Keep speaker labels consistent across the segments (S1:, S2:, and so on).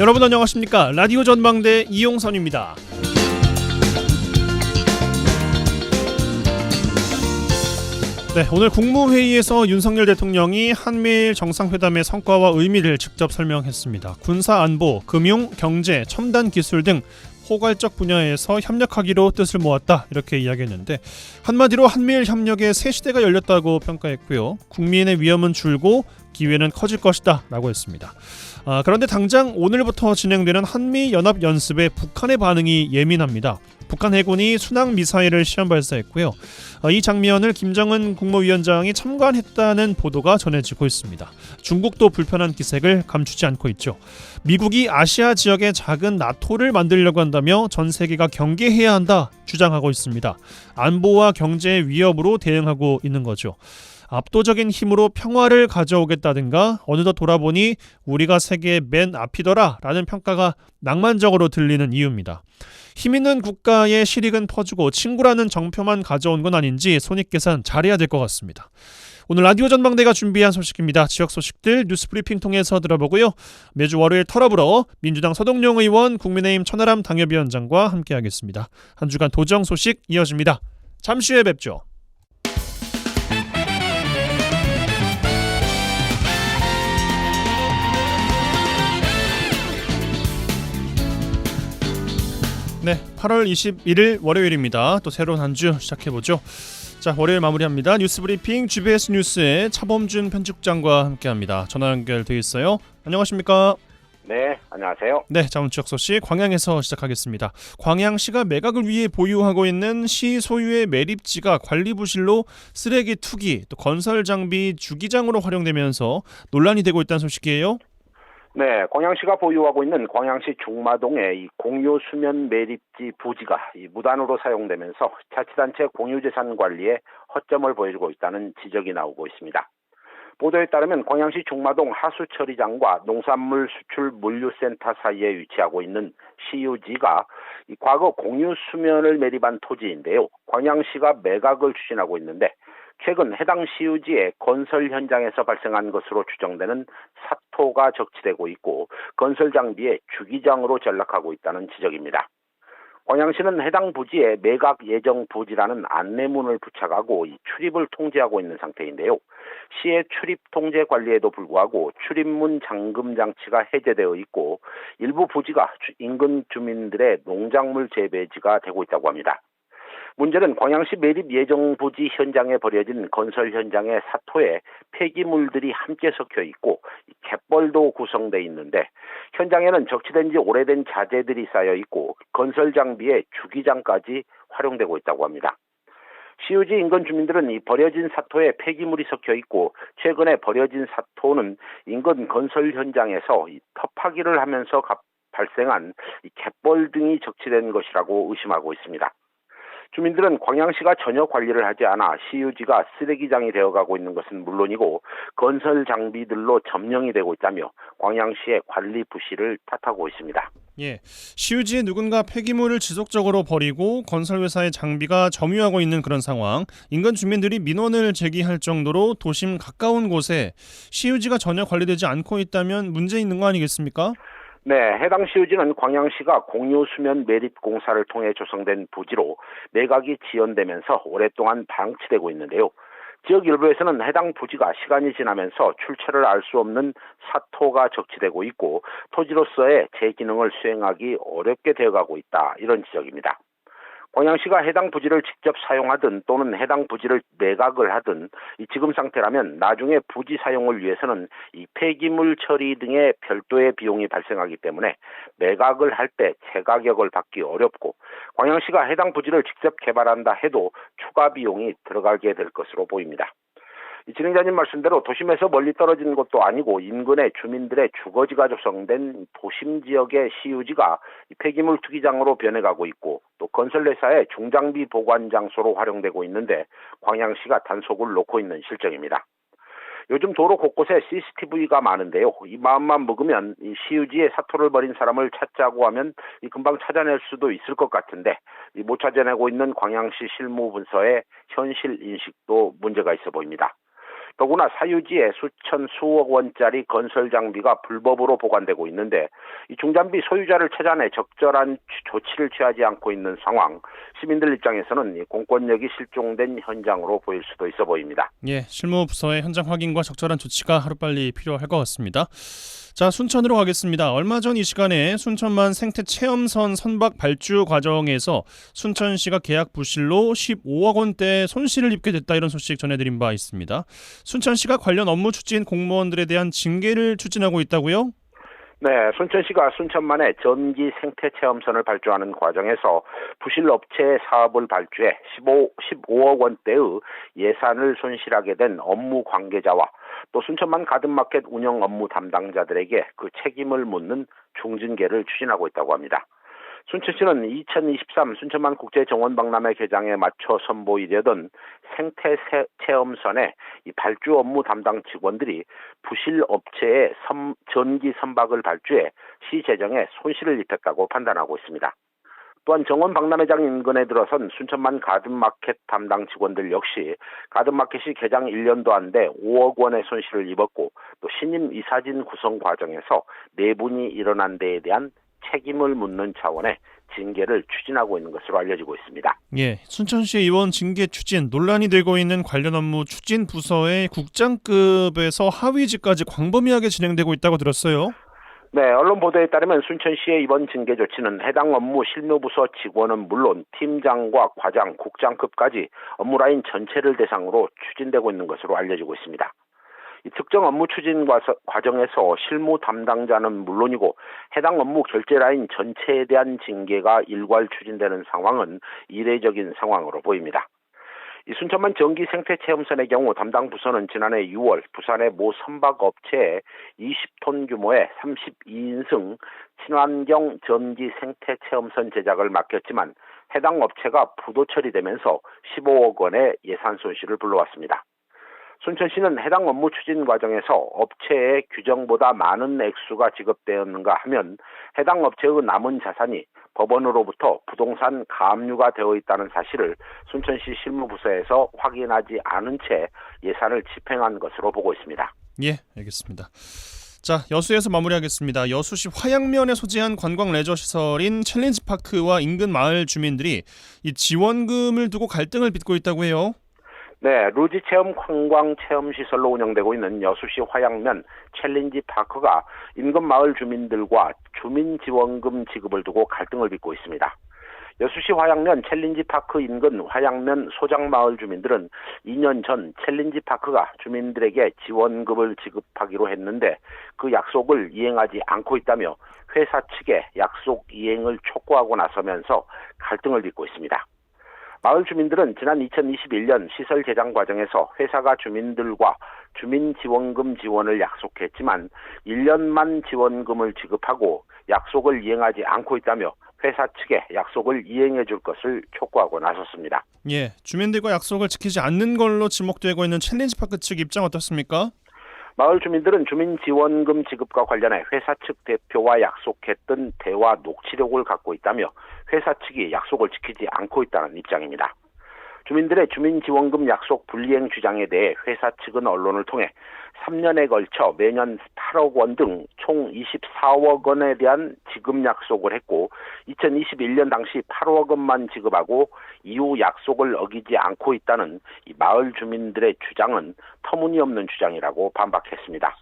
S1: 여러분 안녕하십니까? 라디오 전망대 이용선입니다. 네, 오늘 국무회의에서 윤석열 대통령이 한미일 정상회담의 성과와 의미를 직접 설명했습니다. 군사 안보, 금융, 경제, 첨단 기술 등 포괄적 분야에서 협력하기로 뜻을 모았다, 이렇게 이야기했는데 한마디로 한미일 협력의 새 시대가 열렸다고 평가했고요. 국민의 위험은 줄고 기회는 커질 것이다 라고 했습니다. 그런데 당장 오늘부터 진행되는 한미연합연습에 북한의 반응이 예민합니다. 북한 해군이 순항 미사일을 시험 발사했고요. 이 장면을 김정은 국무위원장이 참관했다는 보도가 전해지고 있습니다. 중국도 불편한 기색을 감추지 않고 있죠. 미국이 아시아 지역의 작은 나토를 만들려고 한다며 전 세계가 경계해야 한다 주장하고 있습니다. 안보와 경제의 위협으로 대응하고 있는 거죠. 압도적인 힘으로 평화를 가져오겠다든가 어느덧 돌아보니 우리가 세계의 맨 앞이더라 라는 평가가 낭만적으로 들리는 이유입니다. 힘 있는 국가의 실익은 퍼주고 친구라는 정표만 가져온 건 아닌지 손익계산 잘해야 될 것 같습니다. 오늘 라디오 전망대가 준비한 소식입니다. 지역 소식들 뉴스브리핑 통해서 들어보고요. 매주 월요일 털어불어 민주당 서동룡 의원, 국민의힘 천하람 당협위원장과 함께하겠습니다. 한 주간 도정 소식 이어집니다. 잠시 후에 뵙죠. 네, 8월 21일 월요일입니다. 또 새로운 한 주 시작해보죠. 자, 월요일 마무리합니다. 뉴스브리핑 GBS 뉴스의 차범준 편집장과 함께합니다. 전화 연결돼 있어요. 안녕하십니까?
S2: 네, 안녕하세요.
S1: 네, 자문 지역 소식 광양에서 시작하겠습니다. 광양시가 매각을 위해 보유하고 있는 시 소유의 매립지가 관리부실로 쓰레기 투기, 또 건설 장비 주기장으로 활용되면서 논란이 되고 있다는 소식이에요.
S2: 네, 광양시가 보유하고 있는 광양시 중마동의 이 공유 수면 매립지 부지가 무단으로 사용되면서 자치단체 공유재산 관리에 허점을 보여주고 있다는 지적이 나오고 있습니다. 보도에 따르면 광양시 중마동 하수처리장과 농산물 수출 물류센터 사이에 위치하고 있는 시유지가 과거 공유 수면을 매립한 토지인데요. 광양시가 매각을 추진하고 있는데 최근 해당 시유지의 건설 현장에서 발생한 것으로 추정되는 사토가 적치되고 있고 건설 장비의 주기장으로 전락하고 있다는 지적입니다. 광양시는 해당 부지에 매각 예정 부지라는 안내문을 부착하고 출입을 통제하고 있는 상태인데요. 시의 출입 통제 관리에도 불구하고 출입문 잠금 장치가 해제되어 있고 일부 부지가 인근 주민들의 농작물 재배지가 되고 있다고 합니다. 문제는 광양시 매립 예정 부지 현장에 버려진 건설 현장의 사토에 폐기물들이 함께 섞여 있고 갯벌도 구성되어 있는데 현장에는 적치된 지 오래된 자재들이 쌓여 있고 건설 장비의 주기장까지 활용되고 있다고 합니다. 시유지 인근 주민들은 이 버려진 사토에 폐기물이 섞여 있고 최근에 버려진 사토는 인근 건설 현장에서 터파기를 하면서 발생한 갯벌 등이 적치된 것이라고 의심하고 있습니다. 주민들은 광양시가 전혀 관리를 하지 않아 시유지가 쓰레기장이 되어가고 있는 것은 물론이고 건설 장비들로 점령이 되고 있다며 광양시의 관리 부실을 탓하고 있습니다.
S1: 예, 시유지에 누군가 폐기물을 지속적으로 버리고 건설회사의 장비가 점유하고 있는 그런 상황. 인근 주민들이 민원을 제기할 정도로 도심 가까운 곳에 시유지가 전혀 관리되지 않고 있다면 문제 있는 거 아니겠습니까?
S2: 네, 해당 시유지는 광양시가 공유 수면 매립 공사를 통해 조성된 부지로 매각이 지연되면서 오랫동안 방치되고 있는데요. 지역 일부에서는 해당 부지가 시간이 지나면서 출처를 알 수 없는 사토가 적치되고 있고 토지로서의 제 기능을 수행하기 어렵게 되어가고 있다, 이런 지적입니다. 광양시가 해당 부지를 직접 사용하든 또는 해당 부지를 매각을 하든 지금 상태라면 나중에 부지 사용을 위해서는 이 폐기물 처리 등의 별도의 비용이 발생하기 때문에 매각을 할 때 재가격을 받기 어렵고 광양시가 해당 부지를 직접 개발한다 해도 추가 비용이 들어가게 될 것으로 보입니다. 진행자님 말씀대로 도심에서 멀리 떨어진 것도 아니고 인근의 주민들의 주거지가 조성된 도심 지역의 시유지가 폐기물 투기장으로 변해가고 있고 또 건설회사의 중장비 보관 장소로 활용되고 있는데 광양시가 단속을 놓고 있는 실정입니다. 요즘 도로 곳곳에 CCTV가 많은데요. 이 마음만 먹으면 이 시유지에 사토를 벌인 사람을 찾자고 하면 금방 찾아낼 수도 있을 것 같은데 못 찾아내고 있는 광양시 실무부서의 현실 인식도 문제가 있어 보입니다. 더구나 사유지에 수천 수억 원짜리 건설 장비가 불법으로 보관되고 있는데 이 중장비 소유자를 찾아내 적절한 조치를 취하지 않고 있는 상황, 시민들 입장에서는 이 공권력이 실종된 현장으로 보일 수도 있어 보입니다.
S1: 예, 실무 부서의 현장 확인과 적절한 조치가 하루빨리 필요할 것 같습니다. 자, 순천으로 가겠습니다. 얼마 전 이 시간에 순천만 생태 체험선 선박 발주 과정에서 순천시가 계약 부실로 15억 원대 손실을 입게 됐다, 이런 소식 전해드린 바 있습니다. 순천시가 관련 업무 추진 공무원들에 대한 징계를 추진하고 있다고요?
S2: 네, 순천시가 순천만의 전기 생태 체험선을 발주하는 과정에서 부실 업체의 사업을 발주해 15억 원대의 예산을 손실하게 된 업무 관계자와 또 순천만 가든마켓 운영 업무 담당자들에게 그 책임을 묻는 중징계를 추진하고 있다고 합니다. 순천시는 2023 순천만 국제정원박람회 개장에 맞춰 선보이려던 생태 체험선의 이 발주 업무 담당 직원들이 부실 업체의 전기 선박을 발주해 시 재정에 손실을 입혔다고 판단하고 있습니다. 또한 정원박람회장 인근에 들어선 순천만 가든마켓 담당 직원들 역시 가든마켓이 개장 1년도 안 돼 5억 원의 손실을 입었고 또 신임 이사진 구성 과정에서 내분이 일어난 데에 대한 책임을 묻는 차원의 징계를 추진하고 있는 것으로 알려지고 있습니다.
S1: 예, 순천시 이번 징계 추진 논란이 되고 있는 관련 업무 추진 부서의 국장급에서 하위직까지 광범위하게 진행되고 있다고 들었어요.
S2: 네, 언론 보도에 따르면 순천시의 이번 징계 조치는 해당 업무 실무부서 직원은 물론 팀장과 과장, 국장급까지 업무라인 전체를 대상으로 추진되고 있는 것으로 알려지고 있습니다. 이 특정 업무 추진 과정에서 실무 담당자는 물론이고 해당 업무 결제 라인 전체에 대한 징계가 일괄 추진되는 상황은 이례적인 상황으로 보입니다. 이 순천만 전기 생태 체험선의 경우 담당 부서는 지난해 6월 부산의 모 선박 업체에 20톤 규모의 32인승 친환경 전기 생태 체험선 제작을 맡겼지만 해당 업체가 부도 처리되면서 15억 원의 예산 손실을 불러왔습니다. 순천시는 해당 업무 추진 과정에서 업체의 규정보다 많은 액수가 지급되었는가 하면 해당 업체의 남은 자산이 법원으로부터 부동산 가압류가 되어 있다는 사실을 순천시 실무부서에서 확인하지 않은 채 예산을 집행한 것으로 보고 있습니다.
S1: 예, 알겠습니다. 자, 여수에서 마무리하겠습니다. 여수시 화양면에 소재한 관광 레저 시설인 챌린지파크와 인근 마을 주민들이 이 지원금을 두고 갈등을 빚고 있다고 해요.
S2: 네, 루지 체험 관광 체험 시설로 운영되고 있는 여수시 화양면 챌린지 파크가 인근 마을 주민들과 주민 지원금 지급을 두고 갈등을 빚고 있습니다. 여수시 화양면 챌린지 파크 인근 화양면 소장 마을 주민들은 2년 전 챌린지 파크가 주민들에게 지원금을 지급하기로 했는데 그 약속을 이행하지 않고 있다며 회사 측에 약속 이행을 촉구하고 나서면서 갈등을 빚고 있습니다. 마을 주민들은 지난 2021년 시설 개장 과정에서 회사가 주민들과 주민 지원금 지원을 약속했지만 1년만 지원금을 지급하고 약속을 이행하지 않고 있다며 회사 측에 약속을 이행해 줄 것을 촉구하고 나섰습니다.
S1: 예, 주민들과 약속을 지키지 않는 걸로 지목되고 있는 챌린지파크 측 입장 어떻습니까?
S2: 마을 주민들은 주민 지원금 지급과 관련해 회사 측 대표와 약속했던 대화 녹취록을 갖고 있다며 회사 측이 약속을 지키지 않고 있다는 입장입니다. 주민들의 주민 지원금 약속 불이행 주장에 대해 회사 측은 언론을 통해 3년에 걸쳐 매년 8억 원 등 총 24억 원에 대한 지급 약속을 했고 2021년 당시 8억 원만 지급하고 이후 약속을 어기지 않고 있다는 이 마을 주민들의 주장은 터무니없는 주장이라고 반박했습니다.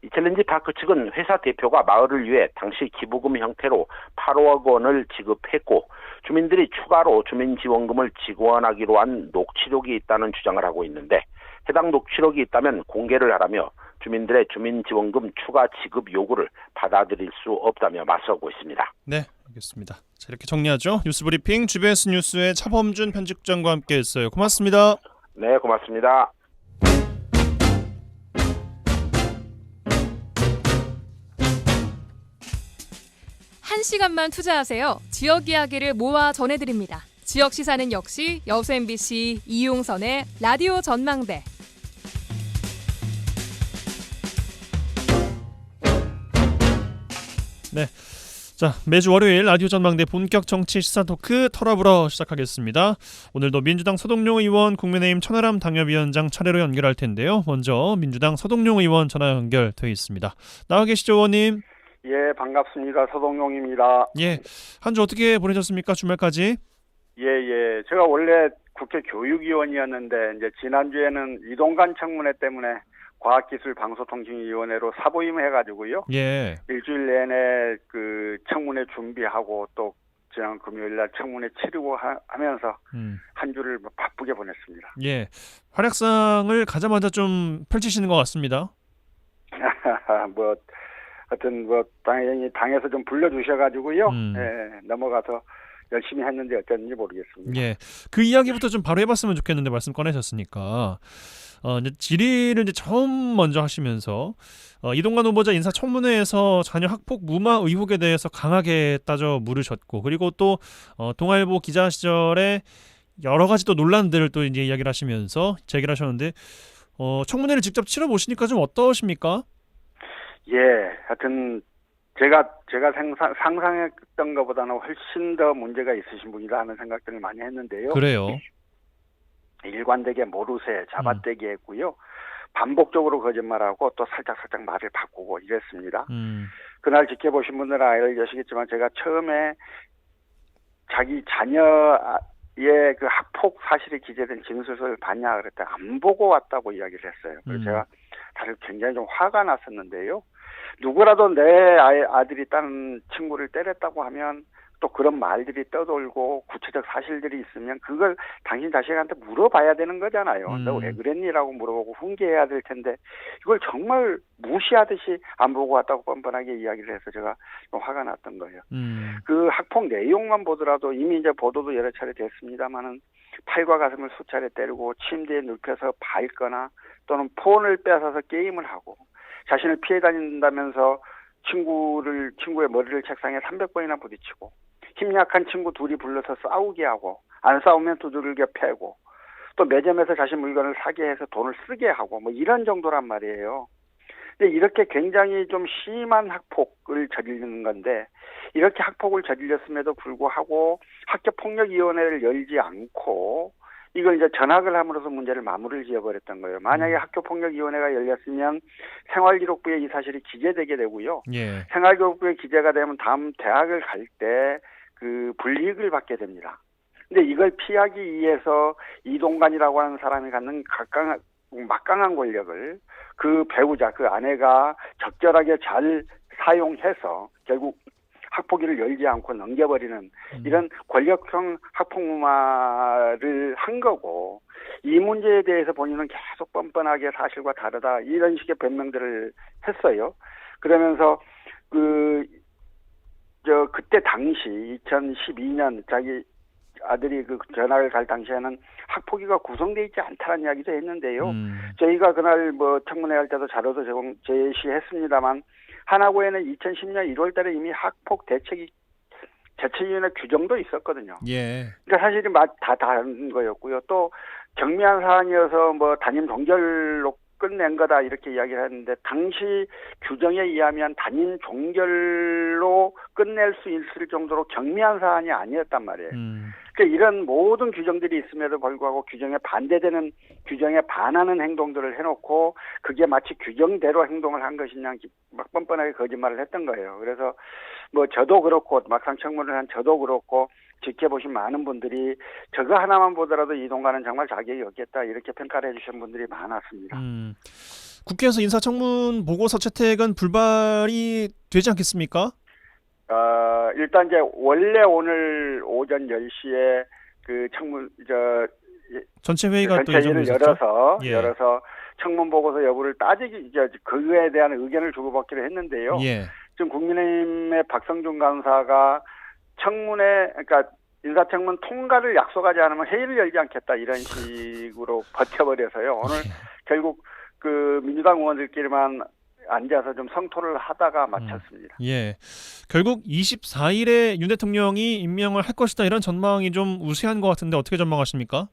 S2: 이 챌린지 파크 측은 회사 대표가 마을을 위해 당시 기부금 형태로 8억 원을 지급했고 주민들이 추가로 주민 지원금을 지원하기로 한 녹취록이 있다는 주장을 하고 있는데 해당 녹취록이 있다면 공개를 하라며 주민들의 주민 지원금 추가 지급 요구를 받아들일 수 없다며 맞서고 있습니다.
S1: 네, 알겠습니다. 자, 이렇게 정리하죠. 뉴스브리핑 GBS 뉴스의 차범준 편집장과 함께했어요. 고맙습니다.
S2: 네, 고맙습니다.
S3: 한 시간만 투자하세요. 지역 이야기를 모아 전해드립니다. 지역 시사는 역시 여수 MBC 이용선의 라디오 전망대.
S1: 네. 자, 매주 월요일 라디오 전망대 본격 정치 시사 토크 털어불어 시작하겠습니다. 오늘도 민주당 서동룡 의원, 국민의힘 천하람 당협위원장 차례로 연결할 텐데요. 먼저 민주당 서동룡 의원 전화 연결돼 있습니다. 나와 계시죠, 의원님?
S4: 예, 반갑습니다. 서동용입니다.
S1: 예, 한 주 어떻게 보내셨습니까? 주말까지?
S4: 예. 제가 원래 국회 교육위원이었는데 이제 지난주에는 이동관 청문회 때문에 과학기술방송통신위원회로 사부임해가지고요.
S1: 예.
S4: 일주일 내내 그 청문회 준비하고 또 지난 금요일날 청문회 치르고 하면서 한 주를 바쁘게 보냈습니다.
S1: 예. 활약상을 가자마자 좀 펼치시는 것 같습니다.
S4: 하여튼 당연히 당에서 좀 불러주셔가지고요. 예, 넘어가서 열심히 했는데 어땠는지 모르겠습니다.
S1: 예. 그 이야기부터 좀 바로 해봤으면 좋겠는데 말씀 꺼내셨으니까. 이제 질의를 이제 처음 먼저 하시면서 이동관 후보자 인사청문회에서 자녀 학폭 무마 의혹에 대해서 강하게 따져 물으셨고, 그리고 또 동아일보 기자 시절에 여러 가지 또 논란들을 또 이제 이야기를 하시면서 제기를 하셨는데 청문회를 직접 치러 보시니까 좀 어떠십니까?
S4: 예, 하여튼 제가 상상했던 것보다는 훨씬 더 문제가 있으신 분이다 하는 생각들을 많이 했는데요.
S1: 그래요.
S4: 일관되게 모르쇠 잡아떼기 했고요. 반복적으로 거짓말하고 또 살짝 말을 바꾸고 이랬습니다. 그날 지켜보신 분들은 알려주시겠지만 제가 처음에 자기 자녀의 그 학폭 사실이 기재된 진술서를 봤냐 그랬더니 안 보고 왔다고 이야기를 했어요. 그래서 제가 사실 굉장히 좀 화가 났었는데요. 누구라도 내 아들이 다른 친구를 때렸다고 하면 또 그런 말들이 떠돌고 구체적 사실들이 있으면 그걸 당신 자식한테 물어봐야 되는 거잖아요. 너 왜 그랬니라고 물어보고 훈계해야 될 텐데 이걸 정말 무시하듯이 안 보고 왔다고 뻔뻔하게 이야기를 해서 제가 좀 화가 났던 거예요. 그 학폭 내용만 보더라도 이미 이제 보도도 여러 차례 됐습니다만은 팔과 가슴을 수차례 때리고 침대에 눕혀서 밟거나 또는 폰을 뺏어서 게임을 하고 자신을 피해 다닌다면서 친구의 머리를 책상에 300번이나 부딪히고 힘 약한 친구 둘이 불러서 싸우게 하고 안 싸우면 두들겨 패고 또 매점에서 자신 물건을 사게 해서 돈을 쓰게 하고 뭐 이런 정도란 말이에요. 근데 이렇게 굉장히 좀 심한 학폭을 저지르는 건데 이렇게 학폭을 저질렀음에도 불구하고 학교폭력위원회를 열지 않고 이걸 이제 전학을 함으로써 문제를 마무리를 지어버렸던 거예요. 만약에 학교폭력위원회가 열렸으면 생활기록부에 이 사실이 기재되게 되고요.
S1: 예.
S4: 생활기록부에 기재가 되면 다음 대학을 갈 때 그 불이익을 받게 됩니다. 근데 이걸 피하기 위해서 이동관이라고 하는 사람이 갖는 막강한 권력을 그 배우자, 그 아내가 적절하게 잘 사용해서 결국 학폭위를 열지 않고 넘겨버리는 이런 권력형 학폭무마를 한 거고 이 문제에 대해서 본인은 계속 뻔뻔하게 사실과 다르다 이런 식의 변명들을 했어요. 그러면서 그때 당시 2012년 자기 아들이 그 전학을 갈 당시에는 학폭위가 구성되어 있지 않다는 이야기도 했는데요. 저희가 그날 청문회 할 때도 자료도 제시했습니다만 하나고에는 2010년 1월 달에 이미 학폭 대책위원회 규정도 있었거든요.
S1: 예.
S4: 그러니까 사실이 다 다른 거였고요. 또 경미한 사안이어서 담임 종결로 끝낸 거다 이렇게 이야기를 했는데 당시 규정에 의하면 담임 종결로 끝낼 수 있을 정도로 경미한 사안이 아니었단 말이에요. 그러니까 이런 모든 규정들이 있음에도 불구하고 규정에 반대되는 규정에 반하는 행동들을 해놓고 그게 마치 규정대로 행동을 한 것이냐 막 뻔뻔하게 거짓말을 했던 거예요. 그래서 저도 그렇고 막상 청문회를 한 저도 그렇고 지켜보신 많은 분들이 저거 하나만 보더라도 이동관은 정말 자격이 없겠다 이렇게 평가를 해주신 분들이 많았습니다.
S1: 국회에서 인사청문 보고서 채택은 불발이 되지 않겠습니까?
S4: 일단 이제 원래 오늘 오전 10시에 그
S1: 전체 회의가 또
S4: 전체회의를
S1: 예정됐었죠?
S4: 열어서 청문 보고서 여부를 따지기 그거에 대한 의견을 주고받기로 했는데요.
S1: 예.
S4: 지금 국민의힘의 박성준 간사가 그러니까 인사청문 통과를 약속하지 않으면 회의를 열지 않겠다 이런 식으로 버텨버려서요. 오늘 결국 그 민주당 의원들끼리만 앉아서 좀 성토를 하다가 마쳤습니다.
S1: 예. 결국 24일에 윤 대통령이 임명을 할 것이다 이런 전망이 좀 우세한 것 같은데 어떻게 전망하십니까?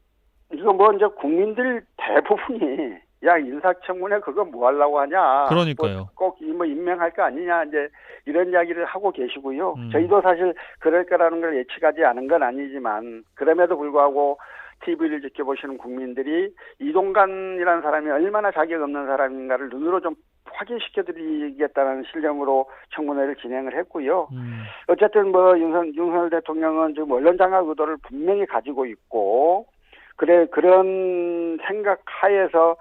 S4: 이거 이제 국민들 대부분이 야, 인사청문회 그거 뭐 하려고 하냐.
S1: 그러니까요.
S4: 꼭 임명할 거 아니냐. 이제 이런 이야기를 하고 계시고요. 저희도 사실 그럴 거라는 걸 예측하지 않은 건 아니지만 그럼에도 불구하고 TV를 지켜보시는 국민들이 이동관이라는 사람이 얼마나 자격 없는 사람인가를 눈으로 좀 확인시켜드리겠다는 실정으로 청문회를 진행을 했고요. 어쨌든 윤석열 대통령은 지금 언론 장악 의도를 분명히 가지고 있고 그런 생각 하에서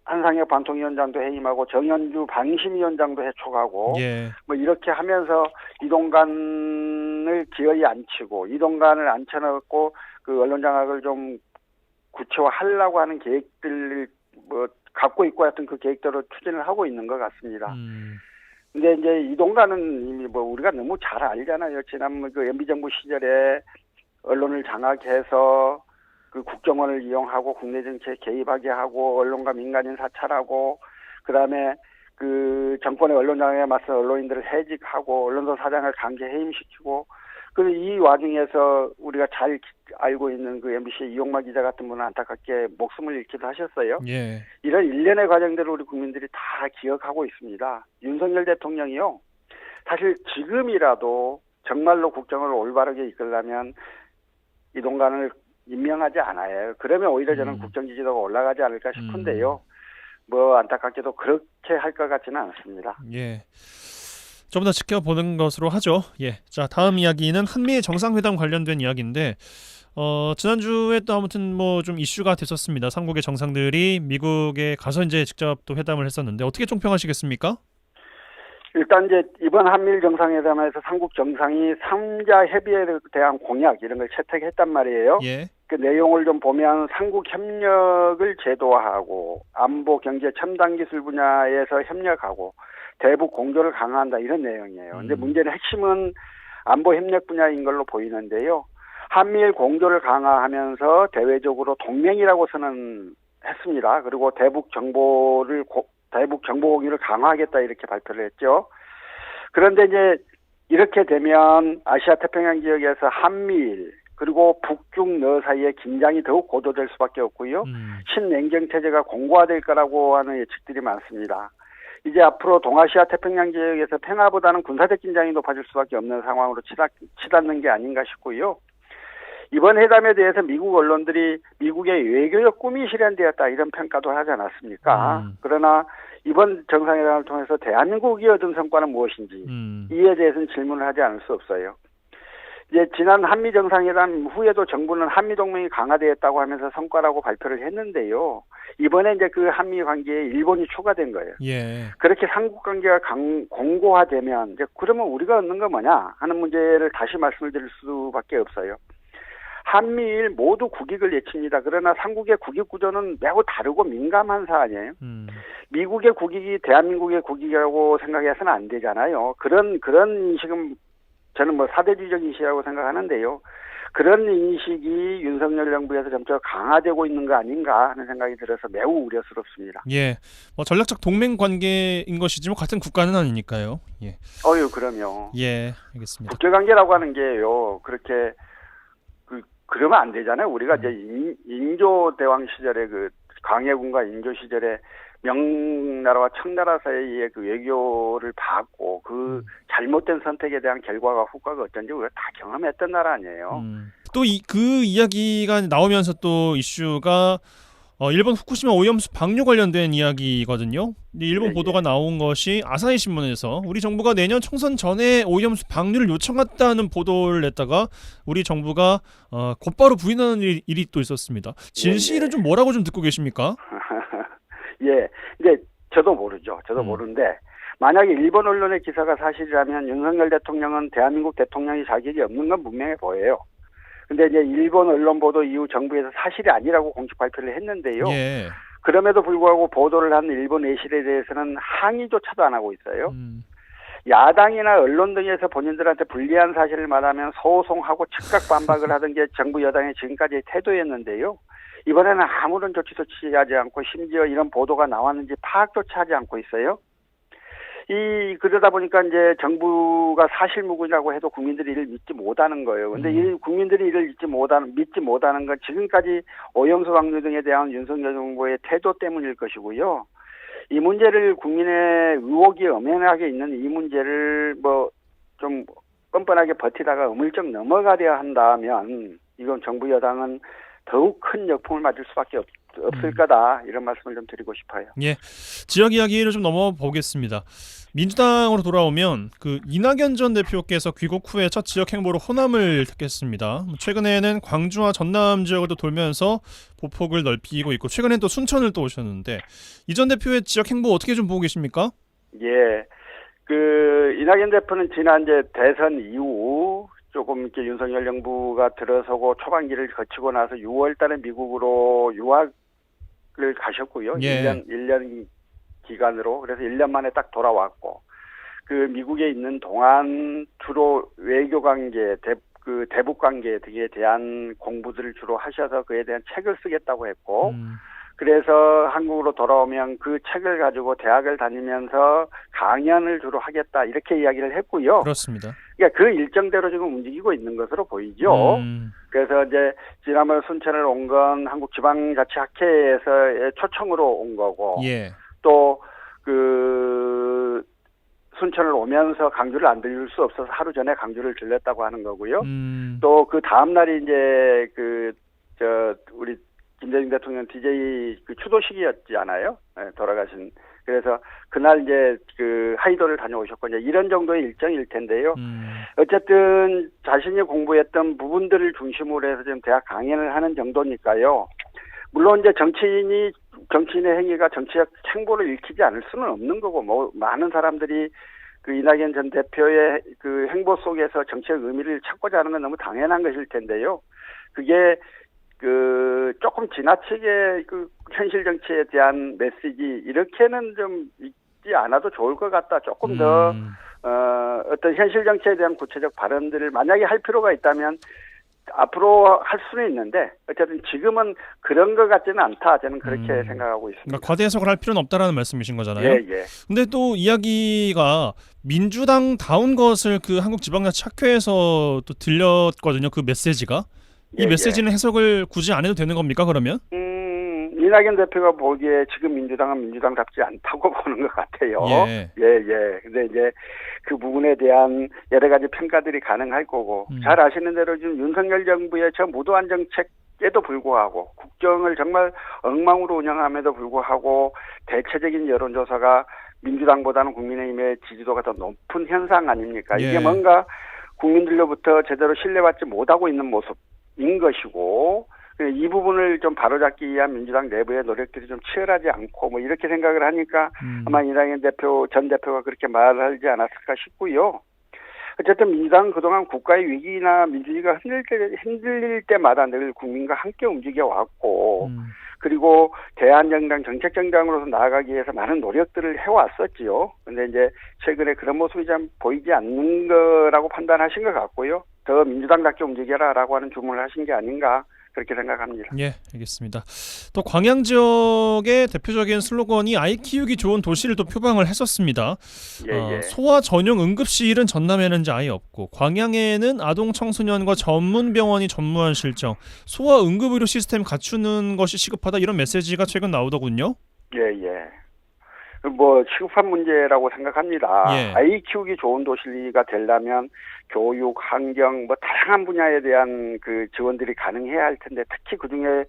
S4: 한상혁 방통위원장도 해임하고 정현주 방심위원장도 해촉하고
S1: 예.
S4: 이렇게 하면서 이동관을 기어이 앉히고 이동관을 앉혀놓고 그 언론 장악을 좀 구체화하려고 하는 계획들 갖고 있고 하여튼 그 계획대로 추진을 하고 있는 것 같습니다. 근데 이제 이동관은 이미 우리가 너무 잘 알잖아요. 지난 그 MB 정부 시절에 언론을 장악해서 그 국정원을 이용하고 국내 정치에 개입하게 하고 언론과 민간인 사찰하고 그다음에 그 정권의 언론 장악에 맞서 언론인들을 해직하고 언론사 사장을 강제 해임시키고 그리고 이 와중에서 우리가 잘 알고 있는 그 MBC의 이용마 기자 같은 분은 안타깝게 목숨을 잃기도 하셨어요.
S1: 예.
S4: 이런 일련의 과정들을 우리 국민들이 다 기억하고 있습니다. 윤석열 대통령이요. 사실 지금이라도 정말로 국정을 올바르게 이끌려면 이동관을 임명하지 않아요. 그러면 오히려 저는 국정 지지도가 올라가지 않을까 싶은데요. 안타깝게도 그렇게 할 것 같지는 않습니다.
S1: 예. 좀 더 지켜보는 것으로 하죠. 예. 자, 다음 이야기는 한미일 정상회담 관련된 이야기인데 지난주에 또 아무튼 좀 이슈가 됐었습니다. 삼국의 정상들이 미국에 가서 이제 직접 또 회담을 했었는데 어떻게 총평하시겠습니까?
S4: 일단 이제 이번 한미일 정상회담에서 삼국 정상이 3자 협의에 대한 공약 이런 걸 채택했단 말이에요.
S1: 예.
S4: 그 내용을 좀 보면 삼국 협력을 제도화하고 안보, 경제, 첨단 기술 분야에서 협력하고 대북 공조를 강화한다 이런 내용이에요. 근데 문제는 핵심은 안보 협력 분야인 걸로 보이는데요. 한미일 공조를 강화하면서 대외적으로 동맹이라고 선언했습니다. 그리고 대북 정보 공유를 강화하겠다 이렇게 발표를 했죠. 그런데 이제 이렇게 되면 아시아 태평양 지역에서 한미일 그리고 북중 너 사이의 긴장이 더욱 고조될 수밖에 없고요. 신냉경 체제가 공고화될 거라고 하는 예측들이 많습니다. 이제 앞으로 동아시아 태평양 지역에서 평화보다는 군사적 긴장이 높아질 수밖에 없는 상황으로 치닫는 게 아닌가 싶고요. 이번 회담에 대해서 미국 언론들이 미국의 외교적 꿈이 실현되었다 이런 평가도 하지 않았습니까? 그러나 이번 정상회담을 통해서 대한민국이 얻은 성과는 무엇인지 이에 대해서는 질문을 하지 않을 수 없어요. 이제 지난 한미 정상회담 후에도 정부는 한미 동맹이 강화되었다고 하면서 성과라고 발표를 했는데요. 이번에 이제 그 한미 관계에 일본이 추가된 거예요.
S1: 예.
S4: 그렇게 삼국 관계가 공고화되면 이제 그러면 우리가 얻는 거 뭐냐 하는 문제를 다시 말씀을 드릴 수밖에 없어요. 한미일 모두 국익을 외칩니다. 그러나 삼국의 국익 구조는 매우 다르고 민감한 사안이에요. 미국의 국익이 대한민국의 국익이라고 생각해서는 안 되잖아요. 그런 인식은 저는 사대주의적 인식이라고 생각하는데요. 그런 인식이 윤석열 정부에서 점차 강화되고 있는 거 아닌가 하는 생각이 들어서 매우 우려스럽습니다.
S1: 예, 전략적 동맹 관계인 것이지 같은 국가는 아니니까요. 예.
S4: 그럼요.
S1: 예, 알겠습니다.
S4: 국제관계라고 하는 게요. 그렇게 그러면 안 되잖아요. 우리가 이제 인조 대왕 시절에 그 광해군과 인조 시절에 명나라와 청나라 사이의 그 외교를 받고 그 잘못된 선택에 대한 결과가 후과가 어쩐지 우리가 다 경험했던 나라 아니에요.
S1: 또 그 이야기가 나오면서 또 이슈가 일본 후쿠시마 오염수 방류 관련된 이야기거든요. 일본 보도가 나온 것이 아사히 신문에서 우리 정부가 내년 총선 전에 오염수 방류를 요청했다는 보도를 냈다가 우리 정부가 곧바로 부인하는 일이 또 있었습니다. 진실은 좀 뭐라고 좀 듣고 계십니까?
S4: 예, 이제 저도 모르죠. 저도 모르는데 만약에 일본 언론의 기사가 사실이라면 윤석열 대통령은 대한민국 대통령이 자격이 없는 건 분명해 보여요. 근데 이제 일본 언론 보도 이후 정부에서 사실이 아니라고 공식 발표를 했는데요.
S1: 예.
S4: 그럼에도 불구하고 보도를 한 일본 내실에 대해서는 항의조차도 안 하고 있어요. 야당이나 언론 등에서 본인들한테 불리한 사실을 말하면 소송하고 즉각 반박을 하던 게 정부 여당의 지금까지의 태도였는데요. 이번에는 아무런 조치도 취하지 않고 심지어 이런 보도가 나왔는지 파악조차 하지 않고 있어요. 그러다 보니까 이제 정부가 사실무근이라고 해도 국민들이 이를 믿지 못하는 거예요. 근데 이 국민들이 이를 믿지 못하는 건 지금까지 오염수 방류 등에 대한 윤석열 정부의 태도 때문일 것이고요. 이 문제를 국민의 의혹이 엄연하게 있는 이 문제를 뭐 좀 뻔뻔하게 버티다가 어물쩍 넘어가려 한다면 이건 정부 여당은 더욱 큰 역풍을 맞을 수밖에 없을 거다, 이런 말씀을 좀 드리고 싶어요.
S1: 예, 지역 이야기를 좀 넘어보겠습니다. 민주당으로 돌아오면 그 이낙연 전 대표께서 귀국 후에 첫 지역 행보로 호남을 택했습니다. 최근에는 광주와 전남 지역을 또 돌면서 보폭을 넓히고 있고 최근엔 또 순천을 또 오셨는데 이 전 대표의 지역 행보 어떻게 좀 보고 계십니까?
S4: 예, 이낙연 대표는 지난 이제 대선 이후 조금 이렇게 윤석열 정부가 들어서고 초반기를 거치고 나서 6월달에 미국으로 유학을 가셨고요.
S1: 예.
S4: 1년 기간으로. 그래서 1년 만에 딱 돌아왔고, 미국에 있는 동안 주로 외교 관계, 대북 관계 등에 대한 공부들을 주로 하셔서 그에 대한 책을 쓰겠다고 했고, 그래서 한국으로 돌아오면 그 책을 가지고 대학을 다니면서 강연을 주로 하겠다, 이렇게 이야기를 했고요.
S1: 그렇습니다.
S4: 그러니까 그 일정대로 지금 움직이고 있는 것으로 보이죠. 그래서 이제 지난번 순천을 온 건 한국지방자치학회에서의 초청으로 온 거고,
S1: 예.
S4: 또 순천을 오면서 강주를 안 들릴 수 없어서 하루 전에 강주를 들렸다고 하는 거고요. 또 그 다음 날이 이제 우리 김대중 대통령 DJ 추도식이었지 않아요? 네, 돌아가신. 그래서 그날 이제 하이도를 다녀오셨고, 이제 이런 정도의 일정일 텐데요. 어쨌든 자신이 공부했던 부분들을 중심으로 해서 지금 대학 강연을 하는 정도니까요. 물론 이제 정치인의 행위가 정치적 행보를 일으키지 않을 수는 없는 거고, 뭐 많은 사람들이 이낙연 전 대표의 행보 속에서 정치적 의미를 찾고자 하는 건 너무 당연한 것일 텐데요. 그게 조금 지나치게 현실 정치에 대한 메시지 이렇게는 좀 있지 않아도 좋을 것 같다. 조금 더 어떤 현실 정치에 대한 구체적 발언들을 만약에 할 필요가 있다면 앞으로 할 수는 있는데 어쨌든 지금은 그런 것 같지는 않다. 저는 그렇게 생각하고 있습니다.
S1: 그러니까 과대 해석을 할 필요는 없다라는 말씀이신 거잖아요.
S4: 예, 예.
S1: 근데 또 이야기가 민주당다운 것을 한국지방자치학회에서 또 들렸거든요. 그 메시지가. 이 메시지는 해석을 굳이 안 해도 되는 겁니까, 그러면?
S4: 이낙연 대표가 보기에 지금 민주당은 민주당답지 않다고 보는 것 같아요.
S1: 예.
S4: 근데 이제 그 부분에 대한 여러 가지 평가들이 가능할 거고, 잘 아시는 대로 지금 윤석열 정부의 저 무도한 정책에도 불구하고, 국정을 정말 엉망으로 운영함에도 불구하고, 대체적인 여론조사가 민주당보다는 국민의힘의 지지도가 더 높은 현상 아닙니까?
S1: 예.
S4: 이게 뭔가 국민들로부터 제대로 신뢰받지 못하고 있는 모습인 것이고, 이 부분을 좀 바로잡기 위한 민주당 내부의 노력들이 좀 치열하지 않고 뭐 이렇게 생각을 하니까 아마 이낙연 전 대표가 그렇게 말하지 않았을까 싶고요. 어쨌든 민주당은 그동안 국가의 위기나 민주주의가 흔들릴 때마다 늘 국민과 함께 움직여 왔고, 그리고 대한정당, 정책정당으로서 나아가기 위해서 많은 노력들을 해왔었지요. 근데 이제 최근에 그런 모습이 좀 보이지 않는 거라고 판단하신 것 같고요. 더 민주당답게 움직여라라고 하는 주문을 하신 게 아닌가, 그렇게 생각합니다.
S1: 예, 알겠습니다. 또 광양 지역의 대표적인 슬로건이 아이 키우기 좋은 도시를 또 표방을 했었습니다. 소아 전용 응급실은 전남에는 이제 아예 없고, 광양에는 아동 청소년과 전문 병원이 전무한 실정, 소아 응급의료 시스템 갖추는 것이 시급하다, 이런 메시지가 최근 나오더군요.
S4: 뭐 시급한 문제라고 생각합니다.
S1: 예.
S4: 아이 키우기 좋은 도시가 되려면 교육, 환경, 뭐 다양한 분야에 대한 지원들이 가능해야 할 텐데, 특히 그중에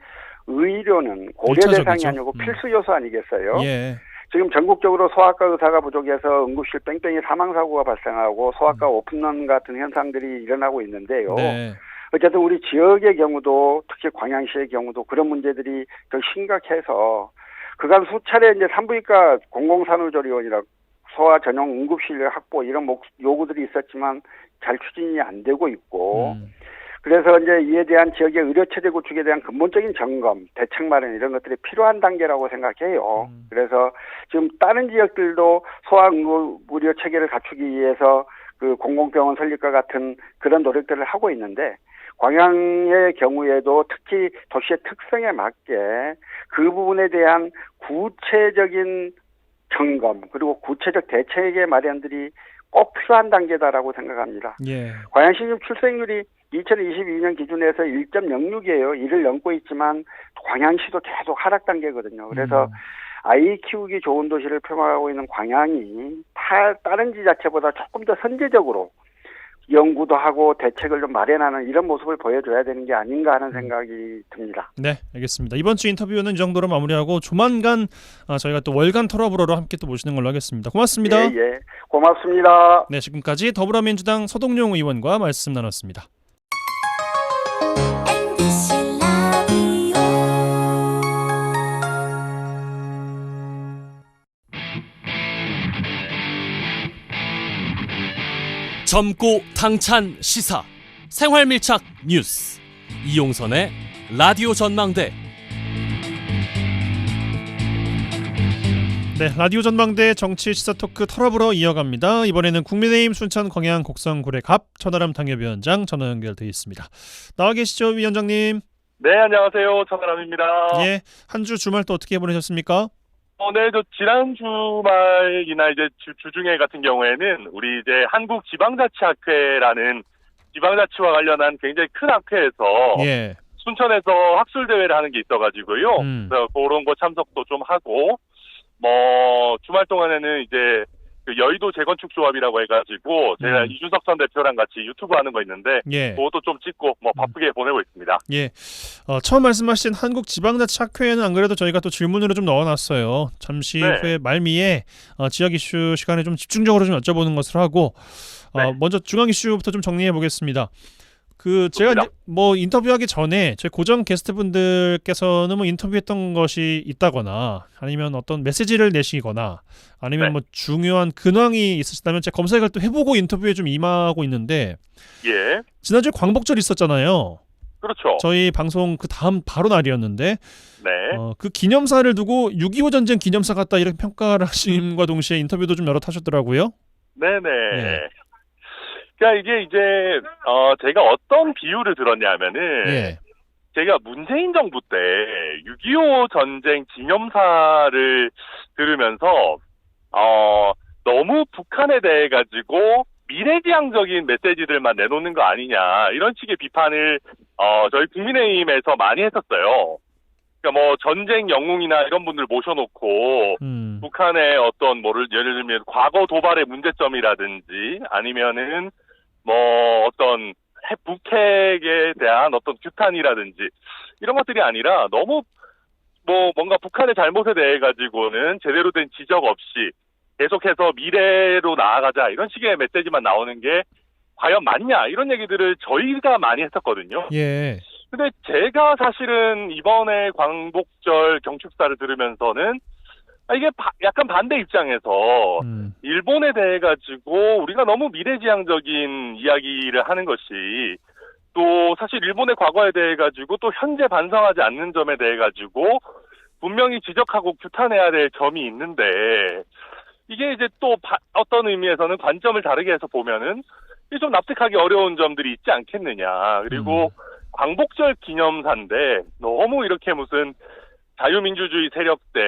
S4: 의료는 고려 대상이 아니고 필수 요소 아니겠어요?
S1: 예.
S4: 지금 전국적으로 소아과 의사가 부족해서 응급실 뺑뺑이 사망사고가 발생하고 소아과 오픈런 같은 현상들이 일어나고 있는데요.
S1: 네.
S4: 어쨌든 우리 지역의 경우도, 특히 광양시의 경우도 그런 문제들이 더 심각해서 그간 수차례 이제 산부인과 공공산후조리원이라 소아 전용 응급실 확보 이런 요구들이 있었지만 잘 추진이 안 되고 있고, 그래서 이제 이에 대한 지역의 의료체제 구축에 대한 근본적인 점검, 대책 마련 이런 것들이 필요한 단계라고 생각해요. 그래서 지금 다른 지역들도 소아 응급의료 체계를 갖추기 위해서 공공병원 설립과 같은 그런 노력들을 하고 있는데, 광양의 경우에도 특히 도시의 특성에 맞게 그 부분에 대한 구체적인 점검 그리고 구체적 대책의 마련들이 꼭 필요한 단계다라고 생각합니다.
S1: 예.
S4: 광양시 지금 출생률이 2022년 기준에서 1.06이에요. 이를 넘고 있지만 광양시도 계속 하락 단계거든요. 그래서 아이 키우기 좋은 도시를 표방하고 있는 광양이 다른 지자체보다 조금 더 선제적으로 연구도 하고 대책을 좀 마련하는 이런 모습을 보여줘야 되는 게 아닌가 하는 생각이 듭니다.
S1: 네, 알겠습니다. 이번 주 인터뷰는 이 정도로 마무리하고 조만간 저희가 또 월간 털어보러로 함께 또 모시는 걸로 하겠습니다. 고맙습니다.
S4: 예, 고맙습니다.
S1: 네, 지금까지 더불어민주당 서동용 의원과 말씀 나눴습니다.
S5: 젊고 당찬 시사 생활밀착 뉴스 이용선의 라디오 전망대.
S1: 네, 라디오 전망대 정치 시사 토크 털어보러 이어갑니다. 이번에는 국민의힘 순천 광양 곡성 구례갑 천하람 당협위원장 전화 연결돼 있습니다. 나와 계시죠, 위원장님?
S6: 네, 안녕하세요. 천하람입니다.
S1: 예, 한 주 주말 또 어떻게 보내셨습니까?
S6: 네, 저 지난 주말이나 이제 주중에 같은 경우에는 우리 이제 한국지방자치학회라는 지방자치와 관련한 굉장히 큰 학회에서
S1: 예.
S6: 순천에서 학술 대회를 하는 게 있어가지고요. 그래서 그런 거 참석도 좀 하고, 주말 동안에는 이제 그 여의도 재건축 조합이라고 해가지고 제가 이준석 전 대표랑 같이 유튜브 하는 거 있는데
S1: 예.
S6: 그것도 좀 찍고 바쁘게 보내고 있습니다.
S1: 예. 처음 말씀하신 한국지방자치학회에는 안 그래도 저희가 또 질문으로 좀 넣어놨어요. 잠시
S6: 네.
S1: 후에 말미에 지역 이슈 시간에 좀 집중적으로 좀 여쭤보는 것을 하고
S6: 네.
S1: 먼저 중앙 이슈부터 좀 정리해 보겠습니다. 제가 이제 인터뷰하기 전에 저희 고정 게스트분들께서는 인터뷰했던 것이 있다거나 아니면 어떤 메시지를 내시거나 아니면
S6: 네.
S1: 중요한 근황이 있으시다면 제가 검색을 또 해보고 인터뷰에 좀 임하고 있는데
S6: 예.
S1: 지난주에 광복절 있었잖아요.
S6: 그렇죠.
S1: 저희 방송 그 다음 바로 날이었는데
S6: 네.
S1: 그 기념사를 두고 6.25 전쟁 기념사 같다 이렇게 평가를 하심과 동시에 인터뷰도 좀 여러 하셨더라고요.
S6: 네네.
S1: 예.
S6: 그러니까 이게 이제 제가 어떤 비유를 들었냐면은
S1: 예.
S6: 제가 문재인 정부 때 6.25 전쟁 기념사를 들으면서 너무 북한에 대해 가지고 미래지향적인 메시지들만 내놓는 거 아니냐 이런 식의 비판을 저희 국민의힘에서 많이 했었어요. 그러니까 전쟁 영웅이나 이런 분들 모셔놓고 북한의 어떤 예를 들면 과거 도발의 문제점이라든지 아니면은 어떤 북핵에 대한 어떤 규탄이라든지 이런 것들이 아니라 너무 뭔가 북한의 잘못에 대해 가지고는 제대로 된 지적 없이 계속해서 미래로 나아가자 이런 식의 메시지만 나오는 게 과연 맞냐 이런 얘기들을 저희가 많이 했었거든요.
S1: 예.
S6: 근데 제가 사실은 이번에 광복절 경축사를 들으면서는 이게 약간 반대 입장에서 일본에 대해 가지고 우리가 너무 미래지향적인 이야기를 하는 것이 또 사실 일본의 과거에 대해 가지고 또 현재 반성하지 않는 점에 대해 가지고 분명히 지적하고 규탄해야 될 점이 있는데 이게 이제 또 어떤 의미에서는 관점을 다르게 해서 보면은 이게 좀 납득하기 어려운 점들이 있지 않겠느냐. 그리고 광복절 기념사인데 너무 이렇게 무슨 자유민주주의 세력 때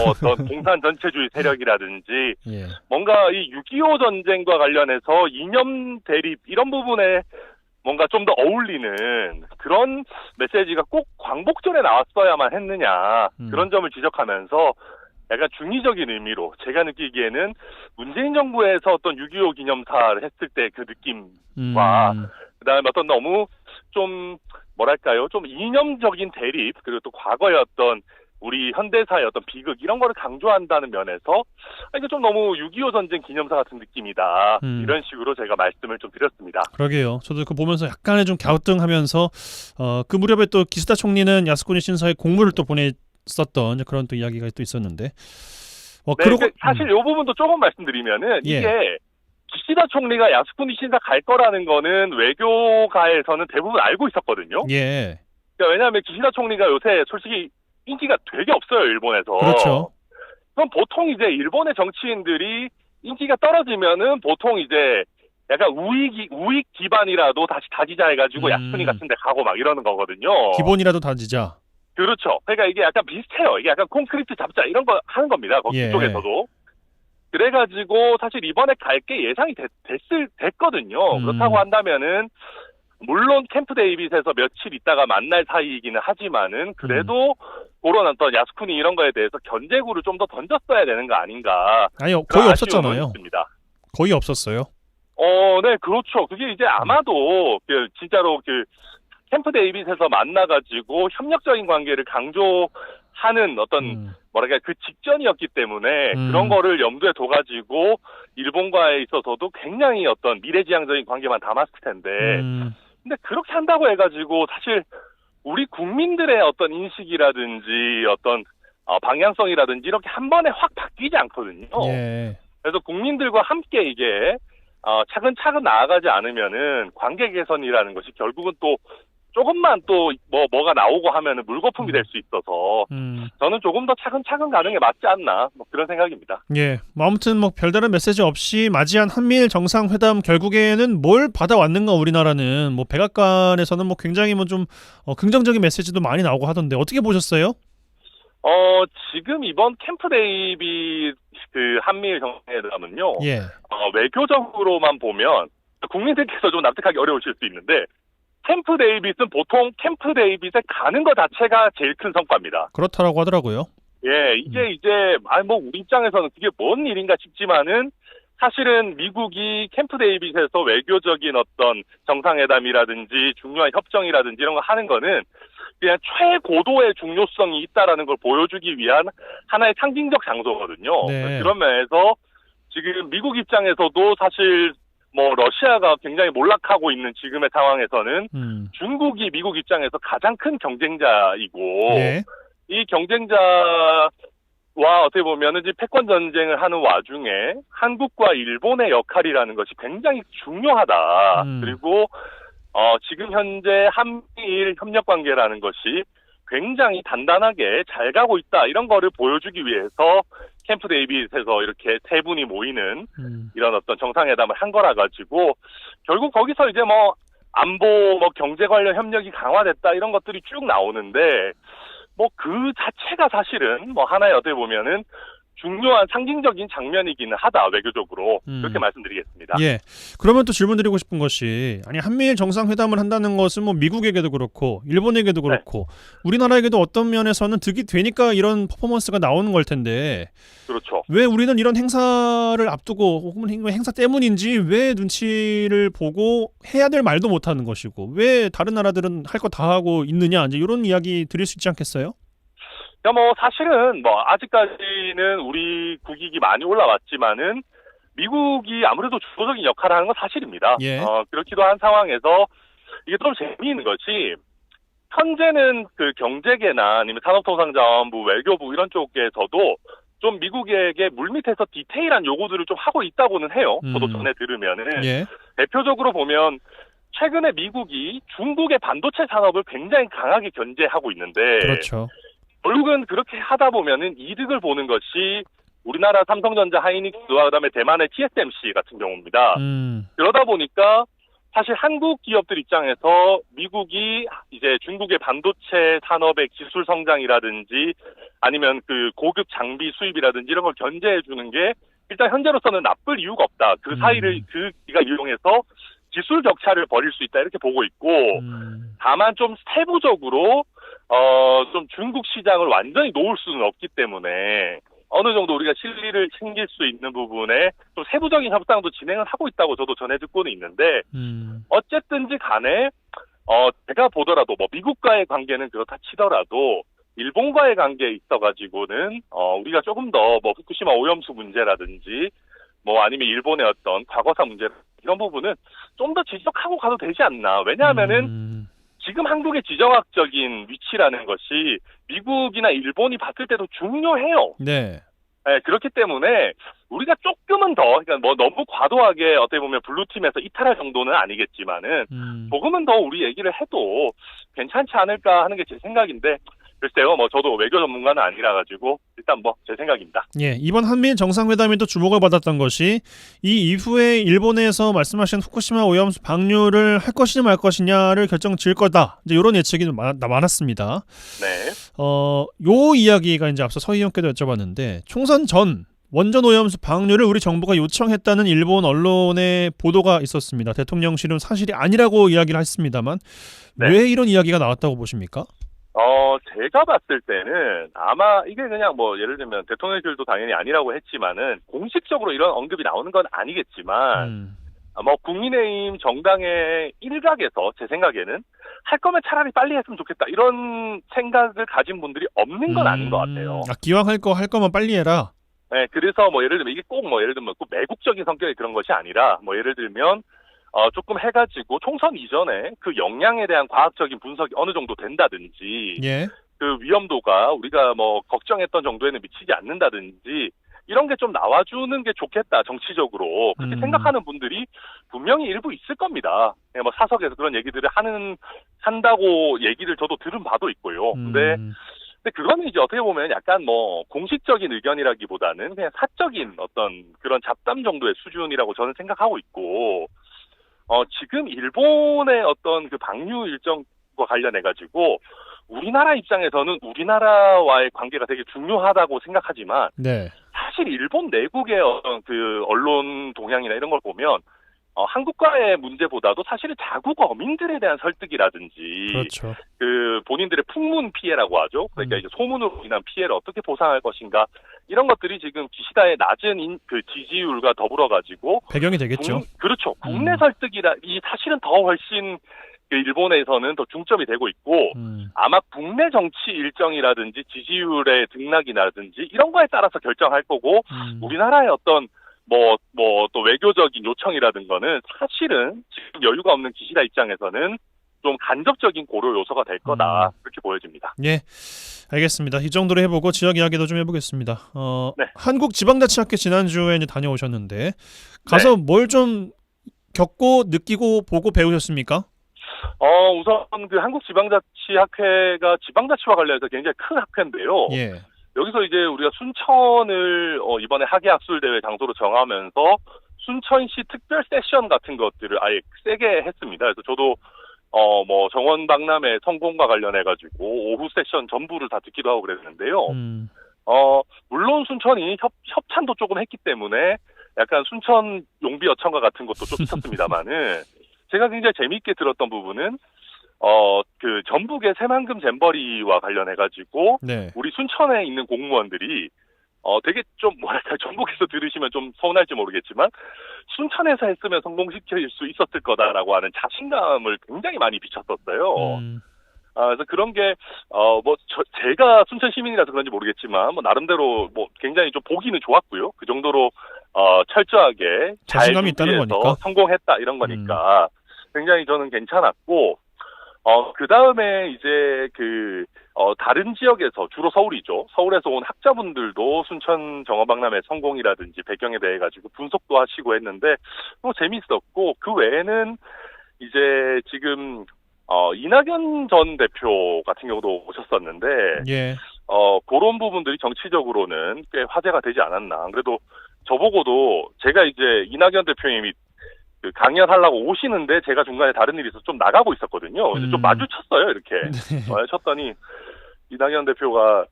S6: 어떤 공산 전체주의 세력이라든지
S1: 예.
S6: 뭔가 이 6.25 전쟁과 관련해서 이념 대립 이런 부분에 뭔가 좀 더 어울리는 그런 메시지가 꼭 광복절에 나왔어야만 했느냐 그런 점을 지적하면서 약간 중의적인 의미로 제가 느끼기에는 문재인 정부에서 어떤 6.25 기념사를 했을 때 그 느낌과 그다음에 어떤 너무 좀 좀 이념적인 대립 그리고 또 과거의 어떤 우리 현대사의 어떤 비극 이런 거를 강조한다는 면에서 이게 좀 너무 6.25 전쟁 기념사 같은 느낌이다. 이런 식으로 제가 말씀을 좀 드렸습니다. 그러게요.
S1: 저도 그 보면서 약간의 좀 갸우뚱하면서 그 무렵에 또 기시다 총리는 야스쿠니 신사에 공물을 또 보냈었던 그런 또 이야기가 또 있었는데
S6: 그리고 사실 이 부분도 조금 말씀드리면은 이게 기시다 총리가 야스쿠니 신사 갈 거라는 거는 외교가에서는 대부분 알고 있었거든요.
S1: 예.
S6: 그러니까 왜냐하면 기시다 총리가 요새 솔직히 인기가 되게 없어요, 일본에서.
S1: 그렇죠.
S6: 그럼 보통 이제 일본의 정치인들이 인기가 떨어지면은 보통 이제 약간 우익 기반이라도 다시 다지자 해가지고 야스쿠니 같은 데 가고 막 이러는 거거든요.
S1: 기본이라도 다지자.
S6: 그렇죠. 그러니까 이게 약간 비슷해요. 이게 약간 콘크리트 잡자 이런 거 하는 겁니다. 거기 쪽에서도. 그래가지고 사실 이번에 갈 게 예상이 됐거든요. 그렇다고 한다면은 물론 캠프 데이빗에서 며칠 있다가 만날 사이이기는 하지만은 그래도 그런 어떤 야스쿠니 이런 거에 대해서 견제구를 좀 더 던졌어야 되는 거 아닌가.
S1: 아니 거의 없었잖아요.
S6: 있습니다.
S1: 거의 없었어요.
S6: 네, 그렇죠. 그게 이제 아마도 진짜로 캠프 데이빗에서 만나가지고 협력적인 관계를 강조하는 어떤 뭐랄까 그 직전이었기 때문에 그런 거를 염두에 둬가지고 일본과에 있어서도 굉장히 어떤 미래지향적인 관계만 담았을 텐데 근데 그렇게 한다고 해가지고 사실 우리 국민들의 어떤 인식이라든지 어떤 방향성이라든지 이렇게 한 번에 확 바뀌지 않거든요.
S1: 예.
S6: 그래서 국민들과 함께 이게 차근차근 나아가지 않으면은 관계 개선이라는 것이 결국은 또 조금만 또 뭐가 나오고 하면은 물거품이 될 수 있어서 저는 조금 더 차근차근 가는 게 맞지 않나 뭐 그런 생각입니다.
S1: 예. 아무튼 뭐 별다른 메시지 없이 맞이한 한미일 정상회담 결국에는 뭘 받아왔는가 우리나라는 뭐 백악관에서는 뭐 굉장히 뭐 좀 긍정적인 메시지도 많이 나오고 하던데 어떻게 보셨어요?
S6: 지금 이번 캠프 데이빗 한미일 정상회담은요.
S1: 예.
S6: 외교적으로만 보면 국민들께서 좀 납득하기 어려우실 수 있는데 캠프 데이빗은 보통 캠프 데이빗에 가는 것 자체가 제일 큰 성과입니다.
S1: 그렇다라고 하더라고요.
S6: 예, 이게 이제 우리 입장에서는 그게 뭔 일인가 싶지만은 사실은 미국이 캠프 데이빗에서 외교적인 어떤 정상회담이라든지 중요한 협정이라든지 이런 거 하는 거는 그냥 최고도의 중요성이 있다라는 걸 보여주기 위한 하나의 상징적 장소거든요.
S1: 네.
S6: 그런 면에서 지금 미국 입장에서도 사실 뭐 러시아가 굉장히 몰락하고 있는 지금의 상황에서는 중국이 미국 입장에서 가장 큰 경쟁자이고
S1: 예.
S6: 이 경쟁자와 어떻게 보면은 이제 패권 전쟁을 하는 와중에 한국과 일본의 역할이라는 것이 굉장히 중요하다. 그리고 지금 현재 한미일 협력 관계라는 것이 굉장히 단단하게 잘 가고 있다. 이런 거를 보여주기 위해서 캠프 데이빗에서 이렇게 세 분이 모이는 이런 어떤 정상회담을 한 거라 가지고 결국 거기서 이제 뭐 안보 경제 관련 협력이 강화됐다 이런 것들이 쭉 나오는데 뭐 그 자체가 사실은 뭐 하나의 어떻게 보면은 중요한 상징적인 장면이기는 하다 외교적으로 그렇게 말씀드리겠습니다.
S1: 예. 그러면 또 질문드리고 싶은 것이 아니 한미일 정상회담을 한다는 것은 뭐 미국에게도 그렇고 일본에게도 그렇고 우리나라에게도 어떤 면에서는 득이 되니까 이런 퍼포먼스가 나오는 걸 텐데
S6: 그렇죠.
S1: 왜 우리는 이런 행사를 앞두고 혹은 행사 때문인지 왜 눈치를 보고 해야 될 말도 못하는 것이고 왜 다른 나라들은 할 거 다 하고 있느냐 이제 이런 이야기 드릴 수 있지 않겠어요?
S6: 뭐 사실은 아직까지는 우리 국익이 많이 올라왔지만은 미국이 아무래도 주도적인 역할을 하는 건 사실입니다.
S1: 예.
S6: 그렇기도 한 상황에서 이게 좀 재미있는 것이 현재는 그 경제계나 아니면 산업통상자원부, 외교부 이런 쪽에서도 좀 미국에게 물밑에서 디테일한 요구들을 좀 하고 있다고는 해요. 저도 전에 들으면은
S1: 예.
S6: 대표적으로 보면 최근에 미국이 중국의 반도체 산업을 굉장히 강하게 견제하고 있는데
S1: 그렇죠.
S6: 결국은 그렇게 하다 보면은 이득을 보는 것이 우리나라 삼성전자, 하이닉스와 그다음에 대만의 TSMC 같은 경우입니다. 그러다 보니까 사실 한국 기업들 입장에서 미국이 이제 중국의 반도체 산업의 기술 성장이라든지 아니면 그 고급 장비 수입이라든지 이런 걸 견제해 주는 게 일단 현재로서는 나쁠 이유가 없다. 그 사이를 그가 이용해서 기술 격차를 벌일 수 있다 이렇게 보고 있고 다만 좀 세부적으로 좀 중국 시장을 완전히 놓을 수는 없기 때문에 어느 정도 우리가 실리를 챙길 수 있는 부분에 좀 세부적인 협상도 진행을 하고 있다고 저도 전해 듣고는 있는데 어쨌든지 간에 제가 보더라도 뭐 미국과의 관계는 그렇다 치더라도 일본과의 관계에 있어가지고는 우리가 조금 더 뭐 후쿠시마 오염수 문제라든지 뭐 아니면 일본의 어떤 과거사 문제 이런 부분은 좀 더 지적하고 가도 되지 않나. 왜냐하면은 지금 한국의 지정학적인 위치라는 것이 미국이나 일본이 봤을 때도 중요해요.
S1: 네.
S6: 네, 그렇기 때문에 우리가 조금은 더, 그러니까 뭐 너무 과도하게 어떻게 보면 블루팀에서 이탈할 정도는 아니겠지만은 조금은 더 우리 얘기를 해도 괜찮지 않을까 하는 게 제 생각인데 글쎄요, 뭐 저도 외교 전문가는 아니라 가지고 일단 뭐 제 생각입니다.
S1: 예, 이번 한미일 정상회담이 또 주목을 받았던 것이 이 이후에 일본에서 말씀하신 후쿠시마 오염수 방류를 할 것이냐 말 것이냐를 결정 지을 거다. 이제 이런 예측이 많았습니다.
S6: 네.
S1: 요 이야기가 이제 앞서 서 의원께도 여쭤봤는데 총선 전 원전 오염수 방류를 우리 정부가 요청했다는 일본 언론의 보도가 있었습니다. 대통령실은 사실이 아니라고 이야기를 했습니다만
S6: 네.
S1: 왜 이런 이야기가 나왔다고 보십니까?
S6: 제가 봤을 때는 아마 이게 그냥 뭐 예를 들면 대통령실도 당연히 아니라고 했지만은 공식적으로 이런 언급이 나오는 건 아니겠지만 뭐 국민의힘 정당의 일각에서 제 생각에는 할 거면 차라리 빨리 했으면 좋겠다 이런 생각을 가진 분들이 없는 건 아닌 것 같아요.
S1: 기왕 할 거면 빨리 해라.
S6: 네, 그래서 뭐 예를 들면 이게 꼭 뭐 예를 들면 꼭 매국적인 성격의 그런 것이 아니라 뭐 예를 들면 조금 해가지고 총선 이전에 그 역량에 대한 과학적인 분석이 어느 정도 된다든지
S1: 예.
S6: 그 위험도가 우리가 뭐 걱정했던 정도에는 미치지 않는다든지 이런 게 좀 나와주는 게 좋겠다 정치적으로 그렇게 생각하는 분들이 분명히 일부 있을 겁니다. 뭐 사석에서 그런 얘기들을 한다고 얘기를 저도 들은 바도 있고요. 근데 그거는 이제 어떻게 보면 약간 뭐 공식적인 의견이라기보다는 그냥 사적인 어떤 그런 잡담 정도의 수준이라고 저는 생각하고 있고 지금 일본의 어떤 그 방류 일정과 관련해가지고 우리나라 입장에서는 우리나라와의 관계가 되게 중요하다고 생각하지만
S1: 네.
S6: 사실 일본 내국의 어떤 그 언론 동향이나 이런 걸 보면 한국과의 문제보다도 사실은 자국 어민들에 대한 설득이라든지
S1: 그렇죠.
S6: 그 본인들의 풍문 피해라고 하죠. 그러니까 이제 소문으로 인한 피해를 어떻게 보상할 것인가 이런 것들이 지금 기시다의 낮은 그 지지율과 더불어 가지고
S1: 배경이 되겠죠.
S6: 그렇죠. 국내 설득이라 이 사실은 더 훨씬 그 일본에서는 더 중점이 되고 있고 아마 국내 정치 일정이라든지 지지율의 등락이라든지 이런 거에 따라서 결정할 거고 우리나라의 어떤 또 외교적인 요청이라든 거는 사실은 지금 여유가 없는 기시다 입장에서는 좀 간접적인 고려 요소가 될 거다. 그렇게 보여집니다.
S1: 예, 알겠습니다. 이 정도로 해보고 지역 이야기도 좀 해보겠습니다.
S6: 네.
S1: 한국지방자치학회 지난주에 이제 다녀오셨는데 가서 뭘 좀 겪고 느끼고 보고 배우셨습니까?
S6: 우선 그 한국지방자치학회가 지방자치와 관련해서 굉장히 큰 학회인데요.
S1: 예.
S6: 여기서 이제 우리가 순천을 이번에 학예학술대회 장소로 정하면서 순천시 특별 세션 같은 것들을 아예 세게 했습니다. 그래서 저도 정원박람회 성공과 관련해가지고 오후 세션 전부를 다 듣기도 하고 그랬는데요. 물론 순천이 협찬도 조금 했기 때문에 약간 순천 용비 어천가 같은 것도 좀 있었습니다만은 제가 굉장히 재미있게 들었던 부분은 그 전북의 새만금 잼버리와 관련해가지고
S1: 네.
S6: 우리 순천에 있는 공무원들이 되게 좀 뭐랄까 전북에서 들으시면 좀 서운할지 모르겠지만 순천에서 했으면 성공시킬 수 있었을 거다라고 하는 자신감을 굉장히 많이 비쳤었어요. 그래서 그런 게 제가 순천 시민이라서 그런지 모르겠지만 나름대로 굉장히 좀 보기는 좋았고요. 그 정도로 철저하게
S1: 자신감이 있다는 거니까
S6: 성공했다 이런 거니까 굉장히 저는 괜찮았고 그 다음에 이제 다른 지역에서 주로 서울이죠. 서울에서 온 학자분들도 순천 정어박람회 성공이라든지 배경에 대해 가지고 분석도 하시고 했는데 재미있었고 그 외에는 이제 지금 이낙연 전 대표 같은 경우도 오셨었는데
S1: 예.
S6: 그런 부분들이 정치적으로는 꽤 화제가 되지 않았나. 그래도 저보고도 제가 이제 이낙연 대표님이 그 강연하려고 오시는데 제가 중간에 다른 일이 있어서 좀 나가고 있었거든요. 그래서 좀 마주쳤어요, 이렇게. 쳤더니 이낙연 대표가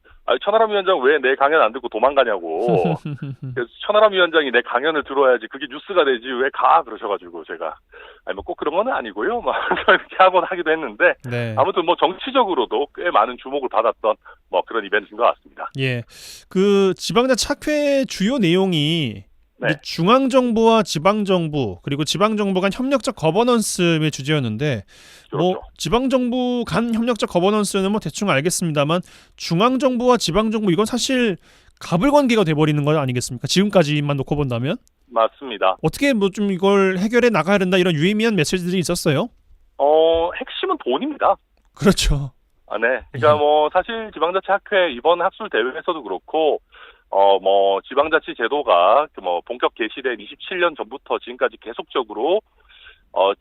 S6: 천하람 위원장 왜 내 강연 안 듣고 도망가냐고. 그래서 천하람 위원장이 내 강연을 들어야지 그게 뉴스가 되지 왜 가 그러셔가지고 제가 꼭 그런 건 아니고요. 이렇게 하기도 했는데
S1: 네.
S6: 아무튼 정치적으로도 꽤 많은 주목을 받았던 그런 이벤트인 것 같습니다.
S1: 예, 그 지방자치학회 주요 내용이
S6: 네.
S1: 중앙정부와 지방정부 그리고 지방정부 간 협력적 거버넌스의 주제였는데
S6: 그렇죠.
S1: 지방정부 간 협력적 거버넌스는 대충 알겠습니다만 중앙정부와 지방정부 이건 사실 가불관계가 돼버리는 거 아니겠습니까? 지금까지만 놓고 본다면
S6: 맞습니다.
S1: 어떻게 좀 이걸 해결해 나가야 된다 이런 유의미한 메시지들이 있었어요?
S6: 핵심은 돈입니다.
S1: 그렇죠.
S6: 네. 그러니까 사실 지방자치학회 이번 학술 대회에서도 그렇고 지방자치 제도가 본격 개시된 27년 전부터 지금까지 계속적으로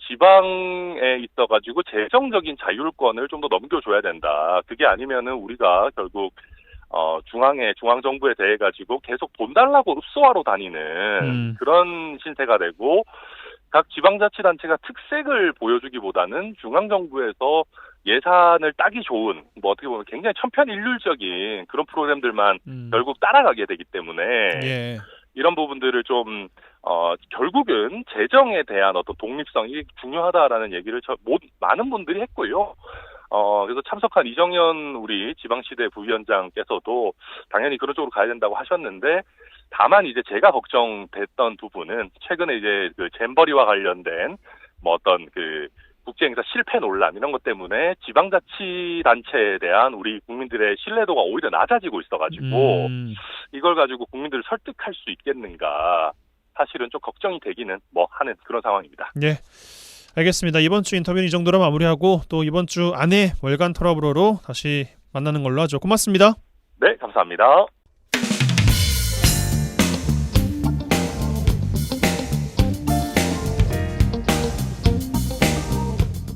S6: 지방에 있어가지고 재정적인 자율권을 좀 더 넘겨줘야 된다. 그게 아니면은 우리가 결국 중앙정부에 대해 가지고 계속 돈 달라고 읍소하러 다니는 그런 신세가 되고 각 지방자치단체가 특색을 보여주기보다는 중앙정부에서 예산을 따기 좋은, 뭐 어떻게 보면 굉장히 천편일률적인 그런 프로그램들만 결국 따라가게 되기 때문에
S1: 예.
S6: 이런 부분들을 좀 결국은 재정에 대한 어떤 독립성이 중요하다라는 얘기를 많은 분들이 했고요. 그래서 참석한 이정현 우리 지방시대 부위원장께서도 당연히 그런 쪽으로 가야 된다고 하셨는데, 다만 이제 제가 걱정됐던 부분은 최근에 이제 그 잼버리와 관련된 뭐 어떤 그 국제행사 실패 논란 이런 것 때문에 지방자치단체에 대한 우리 국민들의 신뢰도가 오히려 낮아지고 있어가지고 이걸 가지고 국민들을 설득할 수 있겠는가, 사실은 좀 걱정이 되기는 뭐 하는 그런 상황입니다.
S1: 예. 알겠습니다. 이번 주 인터뷰는 이 정도로 마무리하고 또 이번 주 안에 월간 털어보러로 다시 만나는 걸로 하죠. 고맙습니다.
S6: 네, 감사합니다.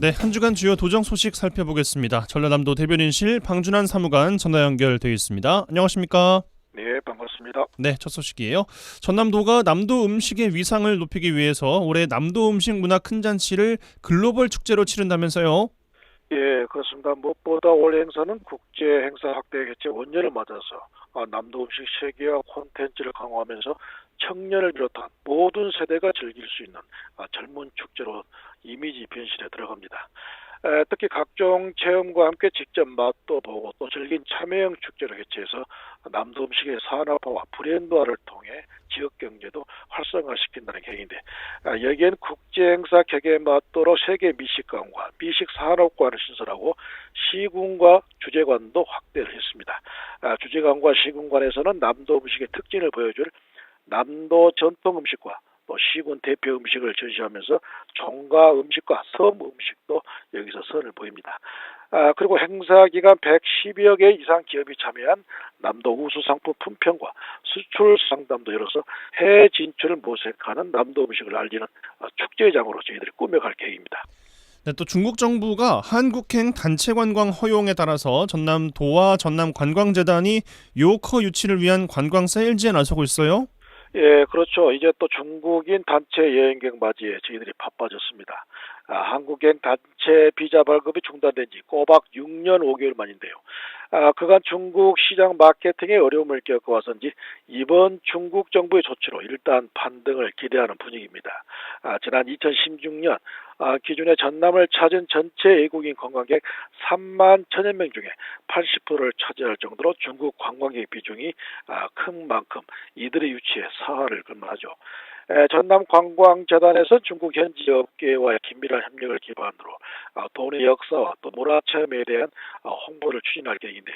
S1: 네, 한 주간 주요 도정 소식 살펴보겠습니다. 전라남도 대변인실 방준환 사무관 전화 연결되어 있습니다. 안녕하십니까?
S7: 네, 반갑습니다.
S1: 네, 첫 소식이에요. 전남도가 남도 음식의 위상을 높이기 위해서 올해 남도 음식 문화 큰 잔치를 글로벌 축제로 치른다면서요?
S7: 예, 그렇습니다. 무엇보다 올 행사는 국제 행사 확대 개최 원년을 맞아서 남도 음식 세계화 콘텐츠를 강화하면서 청년을 비롯한 모든 세대가 즐길 수 있는 젊은 축제로 이미지 변신에 들어갑니다. 특히 각종 체험과 함께 직접 맛도 보고 또 즐긴 참여형 축제로 개최해서 남도 음식의 산업화와 브랜드화를 통해 지역 경제도 활성화시킨다는 계획인데, 여기엔 국제행사 격에 맞도록 세계 미식관과 미식산업관을 신설하고 시군과 주재관도 확대를 했습니다. 주재관과 시군관에서는 남도 음식의 특징을 보여줄 남도 전통 음식과 또 시군 대표 음식을 전시하면서 종가 음식과 섬 음식도 여기서 선을 보입니다. 그리고 행사 기간 110여 개 이상 기업이 참여한 남도 우수 상품 품평과 수출 상담도 열어서 해외 진출을 모색하는 남도 음식을 알리는 축제장으로 저희들이 꾸며갈 계획입니다.
S1: 네, 또 중국 정부가 한국행 단체 관광 허용에 따라서 전남도와 전남관광재단이 요커 유치를 위한 관광 세일즈에 나서고 있어요.
S7: 예, 그렇죠. 이제 또 중국인 단체 여행객 맞이에 저희들이 바빠졌습니다. 한국행 단체 비자 발급이 중단된 지 꼬박 6년 5개월 만인데요. 그간 중국 시장 마케팅에 어려움을 겪어와서인지 이번 중국 정부의 조치로 일단 반등을 기대하는 분위기입니다. 지난 2016년 기준의 전남을 찾은 전체 외국인 관광객 3만 1천여 명 중에 80%를 차지할 정도로 중국 관광객 비중이 큰 만큼 이들의 유치에 사활을 걸만하죠. 전남관광재단에서 중국 현지 업계와의 긴밀한 협력을 기반으로 도내 역사와 또 문화체험에 대한 홍보를 추진할 계획인데,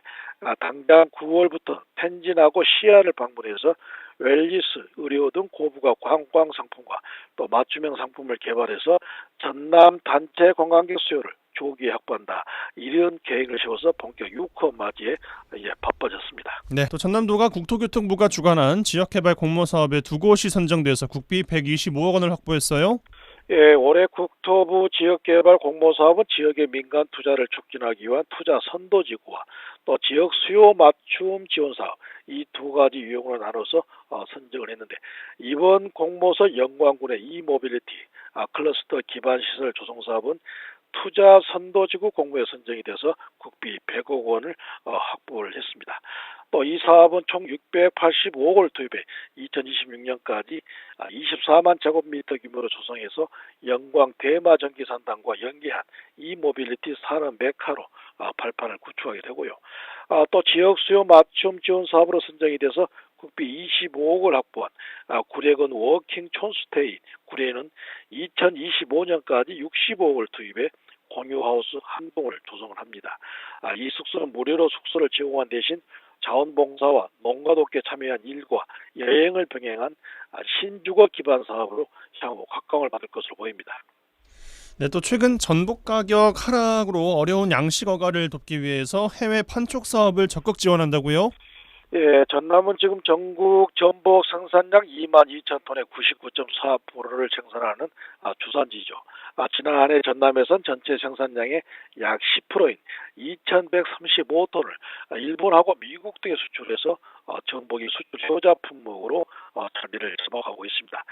S7: 당장 9월부터 텐진하고 시안을 방문해서 웰니스, 의료 등 고부가 관광 상품과 또 맞춤형 상품을 개발해서 전남 단체 관광객 수요를 조기에 확보한다, 이런 계획을 세워서 본격 유커 맞이에 이제 바빠졌습니다.
S1: 네, 또 전남도가 국토교통부가 주관한 지역개발 공모 사업에 두 곳이 선정돼서 국비 125억 원을 확보했어요.
S7: 예, 올해 국토부 지역개발 공모사업은 지역의 민간 투자를 촉진하기 위한 투자 선도지구와 또 지역 수요 맞춤 지원사업, 이 두 가지 유형으로 나눠서 선정을 했는데, 이번 공모서 영광군의 이모빌리티 클러스터 기반 시설 조성 사업은 투자 선도지구 공모에 선정이 돼서 국비 100억 원을 확보를 했습니다. 또 이 사업은 총 685억을 투입해 2026년까지 24만 제곱미터 규모로 조성해서 영광 대마전기산단과 연계한 이모빌리티 산업 메카로 발판을 구축하게 되고요. 또 지역 수요 맞춤 지원 사업으로 선정이 돼서 국비 25억을 확보한 구례군 워킹 촌스테이 구례는 2025년까지 65억을 투입해 공유하우스 한 동을 조성을 합니다. 이 숙소는 무료로 숙소를 제공한 대신 자원봉사와 농가독에 참여한 일과 여행을 병행한 신주거 기반 사업으로 향후 각광을 받을 것으로 보입니다.
S1: 네, 또 최근 전복 가격 하락으로 어려운 양식 어가를 돕기 위해서 해외 판촉 사업을 적극 지원한다고요?
S7: 예, 전남은 지금 전국 전복 생산량 22,000톤의 99.4%를 생산하는 주산지죠. 지난해 전남에선 전체 생산량의 약 10%인 2,135톤을 일본하고 미국 등에 수출해서 전복이 수출 효자 품목으로 자리를 잡아가고 있습니다.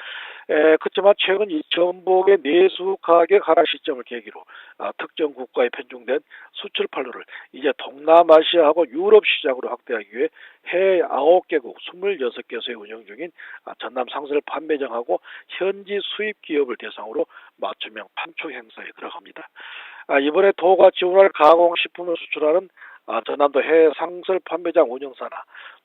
S7: 그렇지만 최근 이 전복의 내수 가격 하락 시점을 계기로 특정 국가에 편중된 수출 판로를 이제 동남아시아하고 유럽 시장으로 확대하기 위해 해외 9개국 26개소에 운영 중인 전남 상설 판매장하고 현지 수입 기업을 대상으로 맞춤형 판촉 행사에 들어갑니다. 이번에 도가 지원할 가공식품을 수출하는 전남도 해외 상설 판매장 운영사나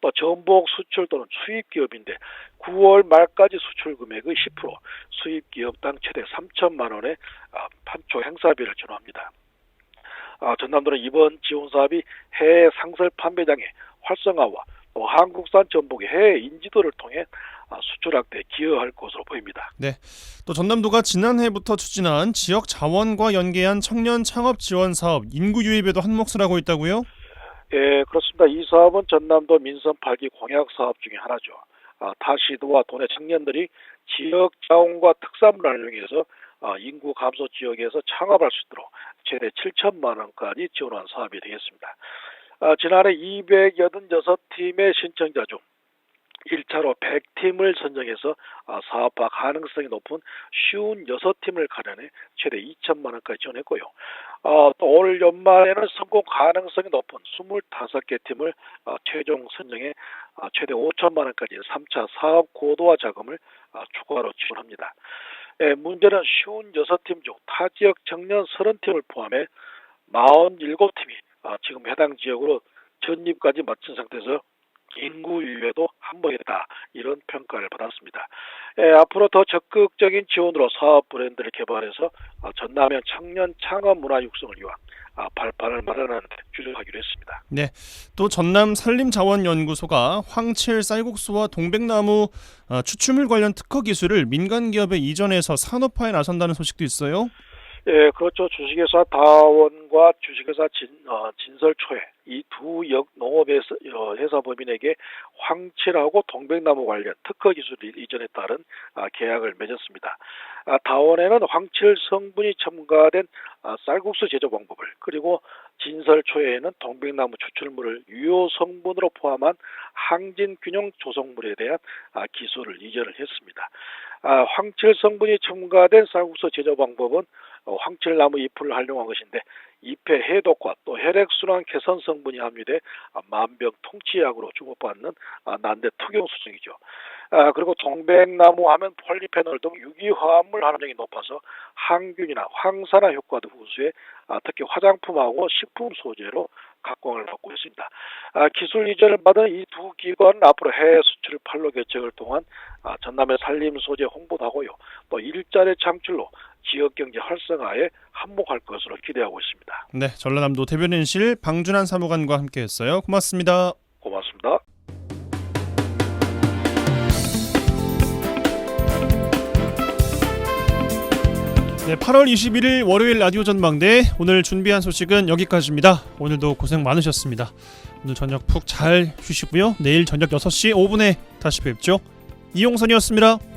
S7: 또 전복 수출 또는 수입 기업인데 9월 말까지 수출 금액의 10%, 수입 기업당 최대 3천만 원의 판촉 행사비를 지원합니다. 전남도는 이번 지원 사업이 해외 상설 판매장의 활성화와 또 한국산 전복의 해외 인지도를 통해 수출 확대에 기여할 것으로 보입니다.
S1: 네, 또 전남도가 지난해부터 추진한 지역 자원과 연계한 청년 창업 지원 사업 인구 유입에도 한몫을 하고 있다고요?
S7: 예, 그렇습니다. 이 사업은 전남도 민선 8기 공약 사업 중에 하나죠. 타시도와 도내 청년들이 지역 자원과 특산물을 이용해서 인구 감소 지역에서 창업할 수 있도록 최대 7천만 원까지 지원한 사업이 되겠습니다. 지난해 286팀의 신청자 중 1차로 100팀을 선정해서 사업화 가능성이 높은 56팀을 가려내 최대 2천만 원까지 지원했고요. 또 올 연말에는 성공 가능성이 높은 25개 팀을 최종 선정해 최대 5천만 원까지 3차 사업 고도화 자금을 추가로 지원합니다. 문제는 56팀 중 타 지역 청년 30팀을 포함해 47팀이 지금 해당 지역으로 전입까지 마친 상태에서 인구 유입에도 한몫했다, 이런 평가를 받았습니다. 앞으로 더 적극적인 지원으로 사업 브랜드를 개발해서 전남의 청년 창업 문화 육성을 위한 발판을 마련하는 데 주력하기로 했습니다.
S1: 네, 또 전남 산림자원연구소가 황칠 쌀국수와 동백나무 추출물 관련 특허 기술을 민간 기업에 이전해서 산업화에 나선다는 소식도 있어요.
S7: 예, 그렇죠. 주식회사 다원과 주식회사 진설초에 이 두 농업회사 법인에게 황칠하고 동백나무 관련 특허 기술을 이전에 따른 계약을 맺었습니다. 다원에는 황칠 성분이 첨가된 쌀국수 제조 방법을, 그리고 진설초에는 동백나무 추출물을 유효 성분으로 포함한 항진균형 조성물에 대한 기술을 이전을 했습니다. 황칠 성분이 첨가된 쌀국수 제조 방법은 황칠나무 잎을 활용한 것인데 잎의 해독과 또 혈액순환 개선 성분이 함유돼 만병 통치약으로 주목받는 난데 특용 수증이죠. 그리고 동백나무 하면 폴리페놀 등 유기화합물 함량이 높아서 항균이나 황산화 효과도 후수해 특히 화장품하고 식품 소재로 각광을 받고 있습니다. 기술 이전을 받은 이 두 기관은 앞으로 해외 수출 판로 개척을 통한 전남의 산림 소재 홍보도 하고요. 또 일자리 창출로 지역 경제 활성화에 한몫할 것으로 기대하고 있습니다.
S1: 네, 전라남도 대변인실 방준환 사무관과 함께했어요. 고맙습니다.
S7: 고맙습니다.
S1: 네, 8월 21일 월요일 라디오 전망대, 오늘 준비한 소식은 여기까지입니다. 오늘도 고생 많으셨습니다. 오늘 저녁 푹 잘 쉬시고요. 내일 저녁 6시 5분에 다시 뵙죠. 이용선이었습니다.